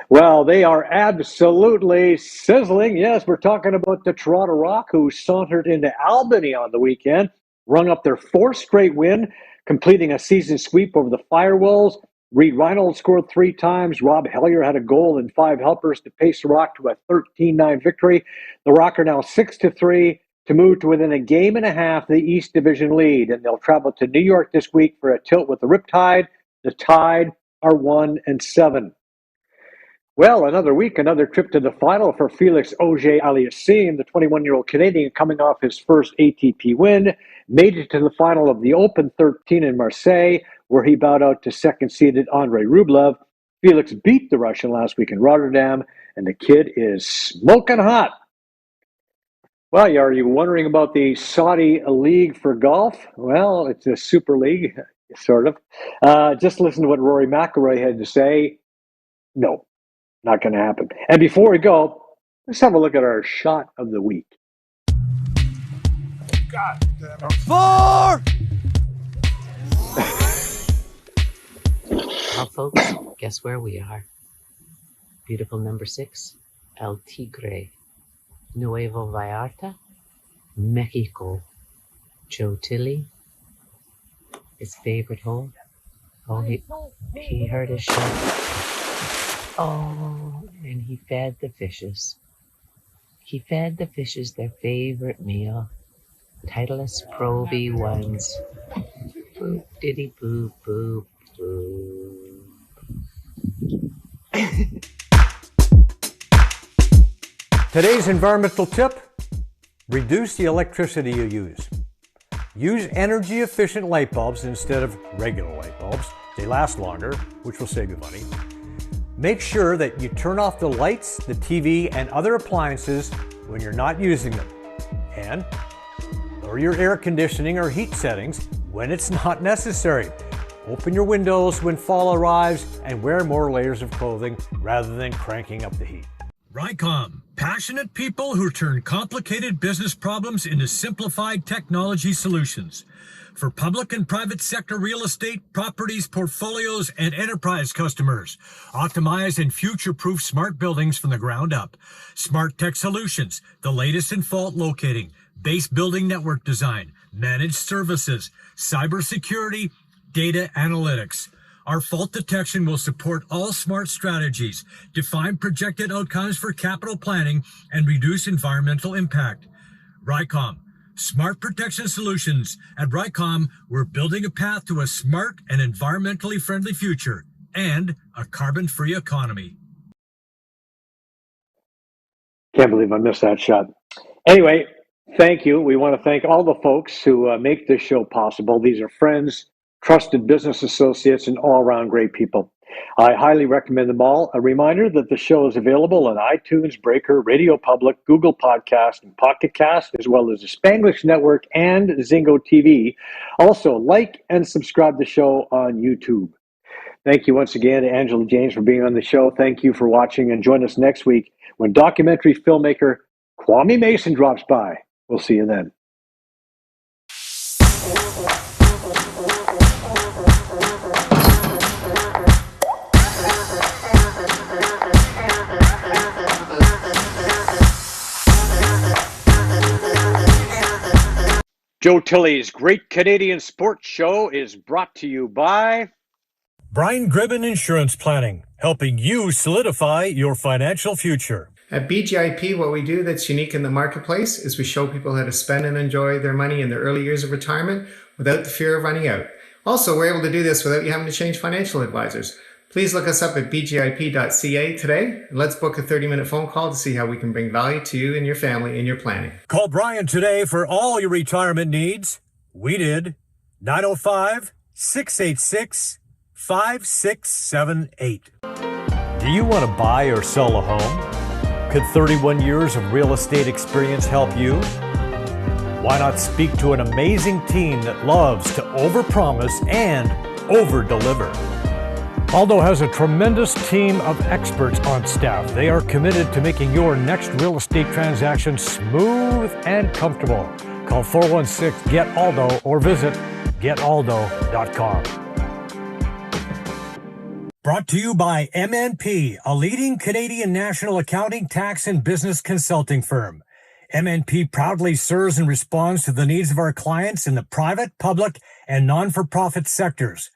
Well, they are absolutely sizzling. Yes, we're talking about the Toronto Rock, who sauntered into Albany on the weekend, rung up their 4th straight win, completing a season sweep over the Firewolves. Reed Reynolds scored 3 times. Rob Hellier had a goal and 5 helpers to pace the Rock to a 13-9 victory. The Rock are now 6-3 to move to within a game and a half of the East Division lead, and they'll travel to New York this week for a tilt with the Riptide. The Tide are 1-7. Well, another week, another trip to the final for Felix Auger-Aliassime, the 21-year-old Canadian coming off his first ATP win, made it to the final of the Open 13 in Marseille, where he bowed out to second-seeded Andrei Rublev. Felix beat the Russian last week in Rotterdam, and the kid is smoking hot. Well, are you wondering about the Saudi League for golf? Well, it's a super league, sort of. Just listen to what Rory McIlroy had to say. No, not going to happen. And before we go, let's have a look at our shot of the week. God damn it. 4! Well, folks, guess where we are? Beautiful number 6, El Tigre, Nuevo Vallarta, Mexico. Joe Tilley, his favorite hole. Oh, he heard his shot. Oh, and he fed the fishes. He fed the fishes their favorite meal, Titleist Pro V1s. Boop, diddy, boop, boop, boop. Today's environmental tip: reduce the electricity you use. Use energy-efficient light bulbs instead of regular light bulbs. They last longer, which will save you money. Make sure that you turn off the lights, the TV, and other appliances when you're not using them. And lower your air conditioning or heat settings when it's not necessary. Open your windows when fall arrives and wear more layers of clothing rather than cranking up the heat. RICOM, passionate people who turn complicated business problems into simplified technology solutions. For public and private sector real estate, properties, portfolios, and enterprise customers. Optimize and future-proof smart buildings from the ground up. Smart tech solutions, the latest in fault locating, base building network design, managed services, cybersecurity, data analytics. Our fault detection will support all smart strategies, define projected outcomes for capital planning, and reduce environmental impact. RICOM, Smart Protection Solutions. At RICOM, we're building a path to a smart and environmentally friendly future and a carbon-free economy. Can't believe I missed that shot. Anyway, thank you. We want to thank all the folks who make this show possible. These are friends, trusted business associates, and all-around great people. I highly recommend them all. A reminder that the show is available on iTunes, Breaker, Radio Public, Google Podcast, and Pocket Cast, as well as the Spanglish Network and Zingo TV. Also, like and subscribe to the show on YouTube. Thank you once again to Angela James for being on the show. Thank you for watching, and join us next week when documentary filmmaker Kwame Mason drops by. We'll see you then. Joe Tilley's Great Canadian Sports Show is brought to you by Brian Gribben Insurance Planning, helping you solidify your financial future. At BGIP, what we do that's unique in the marketplace is we show people how to spend and enjoy their money in their early years of retirement without the fear of running out. Also, we're able to do this without you having to change financial advisors. Please look us up at bgip.ca today, and let's book a 30-minute phone call to see how we can bring value to you and your family in your planning. Call Brian today for all your retirement needs. We did. 905-686-5678. Do you want to buy or sell a home? Could 31 years of real estate experience help you? Why not speak to an amazing team that loves to overpromise and overdeliver? Aldo has a tremendous team of experts on staff. They are committed to making your next real estate transaction smooth and comfortable. Call 416-GET-ALDO or visit getaldo.com. Brought to you by MNP, a leading Canadian national accounting, tax, and business consulting firm. MNP proudly serves and responds to the needs of our clients in the private, public, and non-for-profit sectors.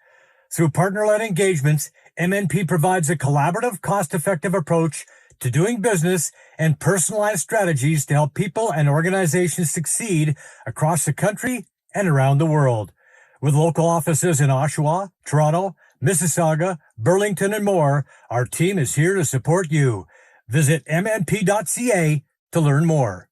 Through partner-led engagements, MNP provides a collaborative, cost-effective approach to doing business and personalized strategies to help people and organizations succeed across the country and around the world. With local offices in Oshawa, Toronto, Mississauga, Burlington, and more, our team is here to support you. Visit mnp.ca to learn more.